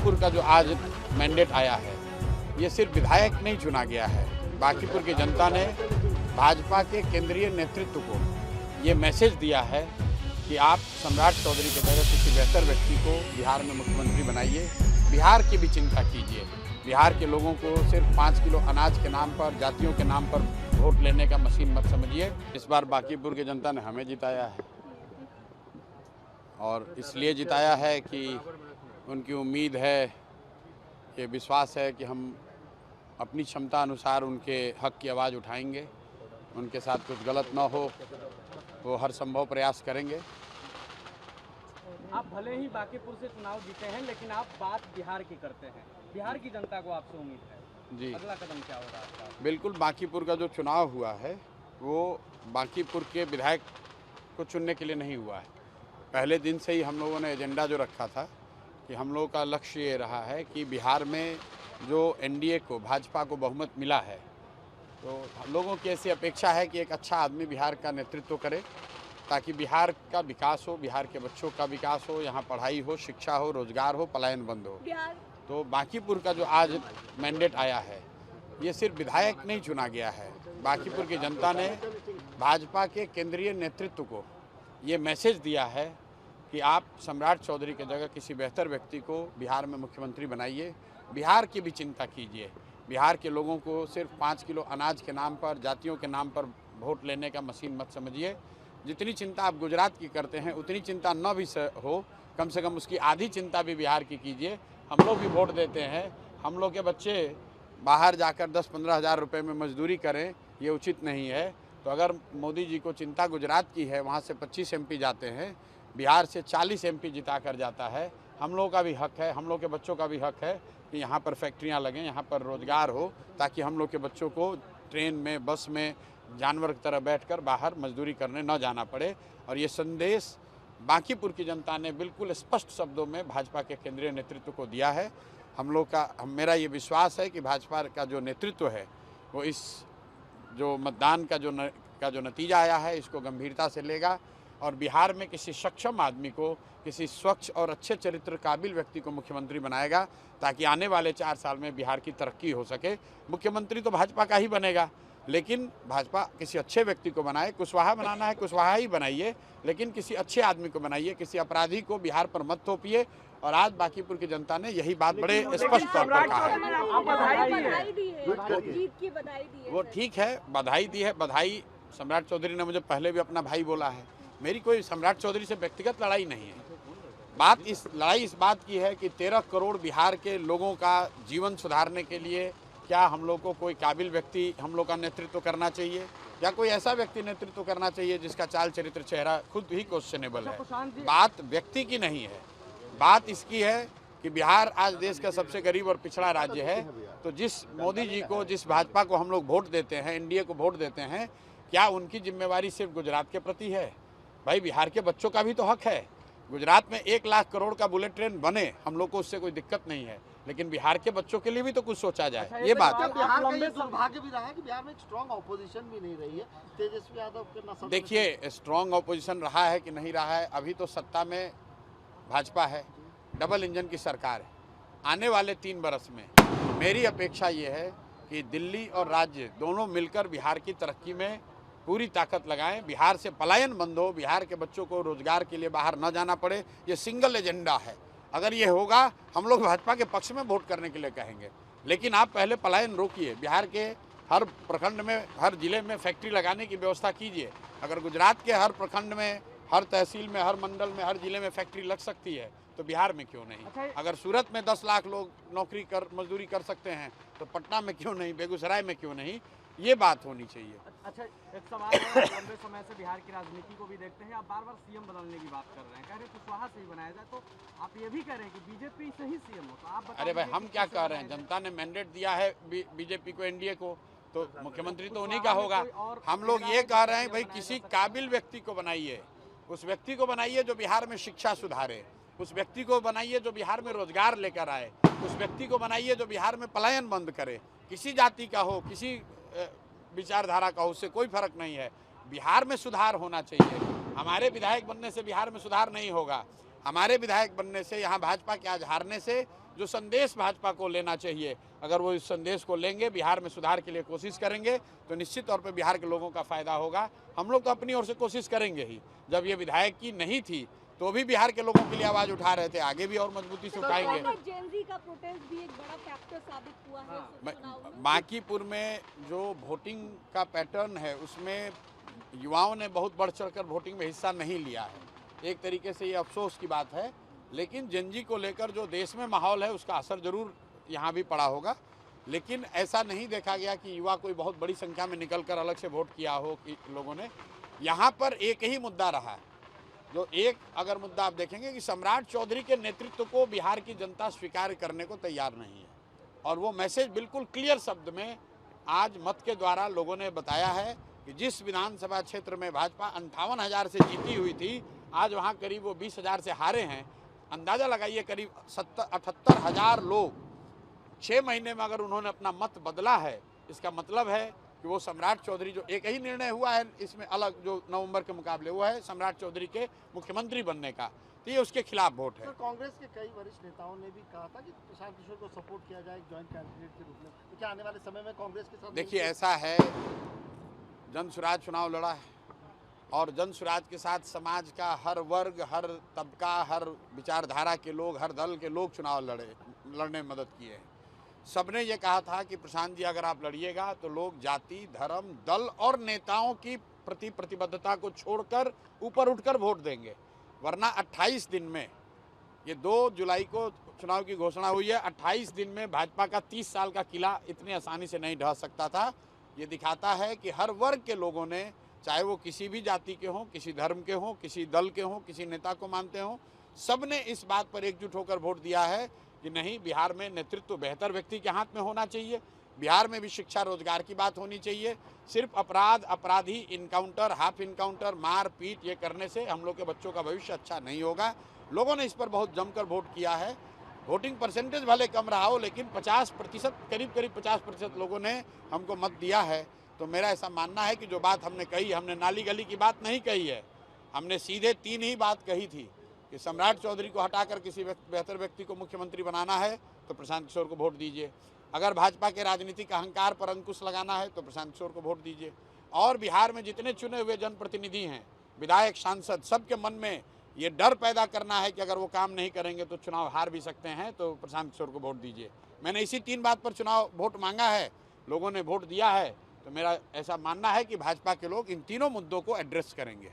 बांकीपुर का जो आज मैंडेट आया है, ये सिर्फ विधायक नहीं चुना गया है। बांकीपुर की जनता ने भाजपा के केंद्रीय नेतृत्व को ये मैसेज दिया है कि आप सम्राट चौधरी के जगह किसी बेहतर व्यक्ति को बिहार में मुख्यमंत्री बनाइए, बिहार की भी चिंता कीजिए। बिहार के लोगों को सिर्फ 5 किलो अनाज के नाम पर, जातियों के नाम पर वोट लेने का मशीन मत समझिए। इस बार बांकीपुर की जनता ने हमें जिताया है और इसलिए जिताया है कि उनकी उम्मीद है, ये विश्वास है कि हम अपनी क्षमता अनुसार उनके हक की आवाज़ उठाएंगे, उनके साथ कुछ गलत ना हो, वो हर संभव प्रयास करेंगे। आप भले ही बांकीपुर से चुनाव जीते हैं, लेकिन आप बात बिहार की करते हैं। बिहार की जनता को आपसे उम्मीद है जी, अगला कदम क्या होगा आपका? बिल्कुल। बांकीपुर का जो चुनाव हुआ है वो बांकीपुर के विधायक को चुनने के लिए नहीं हुआ है। पहले दिन से ही हम लोगों ने एजेंडा जो रखा था कि हम लोगों का लक्ष्य ये रहा है कि बिहार में जो एनडीए को, भाजपा को बहुमत मिला है, तो लोगों की ऐसी अपेक्षा है कि एक अच्छा आदमी बिहार का नेतृत्व करे ताकि बिहार का विकास हो, बिहार के बच्चों का विकास हो, यहाँ पढ़ाई हो, शिक्षा हो, रोजगार हो, पलायन बंद हो। तो बांकीपुर का जो आज मैंडेट आया है, ये सिर्फ विधायक नहीं चुना गया है। बांकीपुर की जनता ने भाजपा के केंद्रीय नेतृत्व को ये मैसेज दिया है कि आप सम्राट चौधरी के जगह किसी बेहतर व्यक्ति को बिहार में मुख्यमंत्री बनाइए, बिहार की भी चिंता कीजिए। बिहार के लोगों को सिर्फ 5 किलो अनाज के नाम पर, जातियों के नाम पर वोट लेने का मशीन मत समझिए। जितनी चिंता आप गुजरात की करते हैं, उतनी चिंता न भी हो, कम से कम उसकी आधी चिंता भी बिहार की कीजिए। हम लोग भी वोट देते हैं, हम लोग के बच्चे बाहर जाकर 10-15 हज़ार रुपये में मजदूरी करें, ये उचित नहीं है। तो अगर मोदी जी को चिंता गुजरात की है, वहाँ से 25 एमपी जाते हैं, बिहार से 40 एमपी जिता कर जाता है। हम लोगों का भी हक है, हम लोग के बच्चों का भी हक है कि यहाँ पर फैक्ट्रियाँ लगें, यहाँ पर रोज़गार हो, ताकि हम लोग के बच्चों को ट्रेन में, बस में जानवर की तरह बैठकर बाहर मजदूरी करने न जाना पड़े। और ये संदेश बांकीपुर की जनता ने बिल्कुल स्पष्ट शब्दों में भाजपा के केंद्रीय नेतृत्व को दिया है। मेरा ये विश्वास है कि भाजपा का जो नेतृत्व है वो इस जो मतदान का जो नतीजा आया है, इसको गंभीरता से लेगा और बिहार में किसी सक्षम आदमी को, किसी स्वच्छ और अच्छे चरित्र काबिल व्यक्ति को मुख्यमंत्री बनाएगा, ताकि आने वाले 4 साल में बिहार की तरक्की हो सके। मुख्यमंत्री तो भाजपा का ही बनेगा, लेकिन भाजपा किसी अच्छे व्यक्ति को बनाए। कुशवाहा बनाना है, कुशवाहा ही बनाइए, लेकिन किसी अच्छे आदमी को बनाइए, किसी अपराधी को बिहार पर मत थोपिए। और आज बांकीपुर की जनता ने यही बात बड़े स्पष्ट तौर पर कहा है। वो ठीक है, बधाई दी है। बधाई, सम्राट चौधरी ने मुझे पहले भी अपना भाई बोला है। मेरी कोई सम्राट चौधरी से व्यक्तिगत लड़ाई नहीं है। लड़ाई इस बात की है कि 13 करोड़ बिहार के लोगों का जीवन सुधारने के लिए क्या हम लोग को कोई काबिल व्यक्ति हम लोग का नेतृत्व करना चाहिए, या कोई ऐसा व्यक्ति नेतृत्व करना चाहिए जिसका चाल चरित्र, चेहरा खुद ही क्वेश्चनेबल है। बात व्यक्ति की नहीं है, बात इसकी है कि बिहार आज देश का सबसे गरीब और पिछड़ा राज्य है। तो जिस मोदी जी को, जिस भाजपा को हम लोग वोट देते हैं, एनडीए को वोट देते हैं, क्या उनकी जिम्मेवारी सिर्फ गुजरात के प्रति है? भाई, बिहार के बच्चों का भी तो हक है। गुजरात में 1 लाख करोड़ का बुलेट ट्रेन बने, हम लोग को उससे कोई दिक्कत नहीं है, लेकिन बिहार के बच्चों के लिए भी तो कुछ सोचा जाए। ये बात है। बिहार का ये दुर्भाग्य भी रहा है कि बिहार में एक स्ट्रांग ऑपोजिशन भी नहीं रही है। तेजस्वी यादव के ना, देखिए, स्ट्रांग ऑपोजिशन रहा है कि नहीं रहा है, अभी तो सत्ता में भाजपा है, डबल इंजन की सरकार है। आने वाले 3 बरस में मेरी अपेक्षा ये है कि दिल्ली और राज्य दोनों मिलकर बिहार की तरक्की में पूरी ताकत लगाएं, बिहार से पलायन बंद हो, बिहार के बच्चों को रोजगार के लिए बाहर न जाना पड़े। ये सिंगल एजेंडा है। अगर ये होगा, हम लोग भाजपा के पक्ष में वोट करने के लिए कहेंगे, लेकिन आप पहले पलायन रोकिए। बिहार के हर प्रखंड में, हर जिले में फैक्ट्री लगाने की व्यवस्था कीजिए। अगर गुजरात के हर प्रखंड में, हर तहसील में, हर मंडल में, हर जिले में फैक्ट्री लग सकती है, तो बिहार में क्यों नहीं? अगर सूरत में 10 लाख लोग मजदूरी कर सकते हैं, तो पटना में क्यों नहीं, बेगूसराय में क्यों नहीं? ये बात होनी चाहिए। अच्छा, एक सवाल है, लंबे समय से बिहार की राजनीति को भी देखते हैं, आप बार बार सीएम बदलने की बात कर रहे हैं, कह रहे हैं कुशवाहा से ही बनाया जाए, तो आप ये भी कह रहे हैं कि बीजेपी से ही सीएम हो, तो आप अरे भाई, हम क्या कह रहे हैं? जनता ने मैंडेट दिया है बीजेपी को, एनडीए को, तो मुख्यमंत्री तो उन्हीं का होगा। हम लोग ये कह रहे हैं भाई, किसी काबिल व्यक्ति को बनाइए, उस व्यक्ति को बनाइए जो बिहार में शिक्षा सुधारे, उस व्यक्ति को बनाइए जो बिहार में रोजगार लेकर आए, उस व्यक्ति को बनाइए जो बिहार में पलायन बंद करे। किसी जाति का हो, किसी विचारधारा का हो, उससे कोई फर्क नहीं है। बिहार में सुधार होना चाहिए। हमारे विधायक बनने से बिहार में सुधार नहीं होगा। हमारे विधायक बनने से, यहाँ भाजपा के आज हारने से जो संदेश भाजपा को लेना चाहिए, अगर वो इस संदेश को लेंगे, बिहार में सुधार के लिए कोशिश करेंगे, तो निश्चित तौर पे बिहार के लोगों का फायदा होगा। हम लोग तो अपनी ओर से कोशिश करेंगे ही। जब ये विधायक की नहीं थी तो भी बिहार के लोगों के लिए आवाज उठा रहे थे, आगे भी और मजबूती से उठाएंगे। जेन ज़ी का प्रोटेस्ट भी एक बड़ा फैक्टर साबित हुआ है चुनाव में। बांकीपुर में जो वोटिंग का पैटर्न है उसमें युवाओं ने बहुत बढ़ चढ़कर वोटिंग में हिस्सा नहीं लिया है। एक तरीके से ये अफसोस की बात है, लेकिन जेनजी को लेकर जो देश में माहौल है उसका असर जरूर यहाँ भी पड़ा होगा। लेकिन ऐसा नहीं देखा गया कि युवा कोई बहुत बड़ी संख्या में निकलकर अलग से वोट किया हो कि लोगों ने। यहाँ पर एक ही मुद्दा रहा है, जो एक अगर मुद्दा आप देखेंगे कि सम्राट चौधरी के नेतृत्व को बिहार की जनता स्वीकार करने को तैयार नहीं है, और वो मैसेज बिल्कुल क्लियर शब्द में आज मत के द्वारा लोगों ने बताया है कि जिस विधानसभा क्षेत्र में भाजपा 58,000 से जीती हुई थी, आज वहाँ करीब वो 20,000 से हारे हैं। अंदाज़ा लगाइए, करीब 78,000 लोग 6 महीने में अगर उन्होंने अपना मत बदला है, इसका मतलब है कि वो सम्राट चौधरी, जो एक ही निर्णय हुआ है इसमें अलग जो नवंबर के मुकाबले हुआ है सम्राट चौधरी के मुख्यमंत्री बनने का, तो ये उसके खिलाफ वोट है। तो कांग्रेस के कई वरिष्ठ नेताओं ने भी कहा था कि प्रशांत किशोर को सपोर्ट किया जाए जॉइंट कैंडिडेट के रूप में, तो क्या आने वाले समय में कांग्रेस के साथ? देखिए, ऐसा है, जन स्वराज चुनाव लड़ा है और जन स्वराज के साथ समाज का हर वर्ग, हर तबका, हर विचारधारा के लोग, हर दल के लोग चुनाव लड़ने में मदद किए हैं। सबने ये कहा था कि प्रशांत जी अगर आप लड़िएगा तो लोग जाति, धर्म, दल और नेताओं की प्रति प्रतिबद्धता को छोड़कर ऊपर उठकर वोट देंगे, वरना 28 दिन में, ये 2 जुलाई को चुनाव की घोषणा हुई है, 28 दिन में भाजपा का 30 साल का किला इतनी आसानी से नहीं ढह सकता था। ये दिखाता है कि हर वर्ग के लोगों ने, चाहे वो किसी भी जाति के हों, किसी धर्म के हों, किसी दल के हों, किसी नेता को मानते हों, सब ने इस बात पर एकजुट होकर वोट दिया है कि नहीं, बिहार में नेतृत्व बेहतर व्यक्ति के हाथ में होना चाहिए। बिहार में भी शिक्षा, रोजगार की बात होनी चाहिए। सिर्फ अपराध, अपराधी, इनकाउंटर, हाफ इनकाउंटर, मार पीट ये करने से हम लोग के बच्चों का भविष्य अच्छा नहीं होगा। लोगों ने इस पर बहुत जमकर वोट किया है। वोटिंग परसेंटेज भले कम रहा हो, लेकिन 50%, करीब 50% लोगों ने हमको मत दिया है। तो मेरा ऐसा मानना है कि जो बात हमने कही, हमने नाली गली की बात नहीं कही है, हमने सीधे 3 ही बात कही थी कि सम्राट चौधरी को हटाकर किसी बेहतर व्यक्ति को मुख्यमंत्री बनाना है तो प्रशांत किशोर को वोट दीजिए। अगर भाजपा के राजनीतिक अहंकार पर अंकुश लगाना है तो प्रशांत किशोर को वोट दीजिए। और बिहार में जितने चुने हुए जनप्रतिनिधि हैं, विधायक, सांसद, सबके मन में ये डर पैदा करना है कि अगर वो काम नहीं करेंगे तो चुनाव हार भी सकते हैं, तो प्रशांत किशोर को वोट दीजिए। मैंने इसी 3 बात पर चुनाव वोट मांगा है, लोगों ने वोट दिया है। तो मेरा ऐसा मानना है कि भाजपा के लोग इन तीनों मुद्दों को एड्रेस करेंगे।